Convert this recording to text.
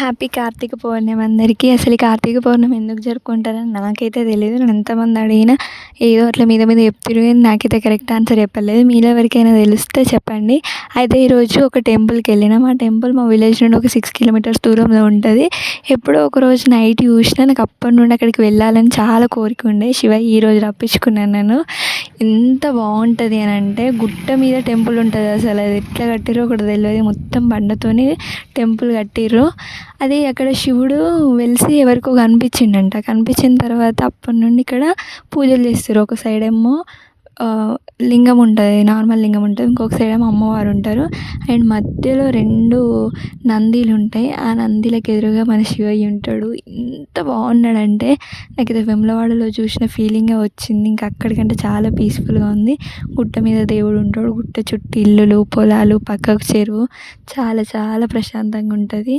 Happy Karthika పౌర్ణమి అందరికీ. అసలు ఈ కార్తీక పౌర్ణమి ఎందుకు జరుపుకుంటారని నాకైతే తెలీదు. నన్ను ఎంతమంది అడిగినా ఏదో అట్లా మీద మీద చెప్తుర్రు కానీ నాకైతే కరెక్ట్ ఆన్సర్ చెప్పలేదు. మీలో ఎవరికైనా తెలిస్తే చెప్పండి. అయితే ఈరోజు ఒక టెంపుల్కి వెళ్ళినాం. ఆ టెంపుల్ మా విలేజ్ నుండి ఒక 6 కిలోమీటర్స్ దూరంలో ఉంటుంది. ఎప్పుడో ఒకరోజు నైట్ చూసినా నాకు అప్పటి నుండి అక్కడికి వెళ్ళాలని చాలా కోరిక ఉండే. శివయ్య ఈరోజు రప్పించుకున్నాను నేను. ఎంత బాగుంటుంది అని అంటే గుట్ట మీద టెంపుల్ ఉంటుంది. అసలు అది ఎట్లా కట్టిరో కూడా తెలియదు. మొత్తం బండతోని టెంపుల్ కట్టిర్రు. అది అక్కడ శివుడు వెలిసి ఎవరికో కనిపించిండంట. కనిపించిన తర్వాత అప్పటి నుండి ఇక్కడ పూజలు చేస్తారు. ఒక సైడ్ ఏమో లింగం ఉంటుంది, నార్మల్ లింగం ఉంటుంది. ఇంకొక సైడ్ ఏమో అమ్మవారు ఉంటారు. అండ్ మధ్యలో 2 నందీలు ఉంటాయి. ఆ నందీలకు ఎదురుగా మన శివయ్య ఉంటాడు. ఎంత బాగున్నాడంటే నాకైతే వేములవాడలో చూసిన ఫీలింగే వచ్చింది. ఇంకా అక్కడికంటే చాలా పీస్ఫుల్గా ఉంది. గుట్ట మీద దేవుడు ఉంటాడు. గుట్ట చుట్టూ ఇల్లులు, పొలాలు, పక్కకు చెరువు, చాలా చాలా ప్రశాంతంగా ఉంటుంది.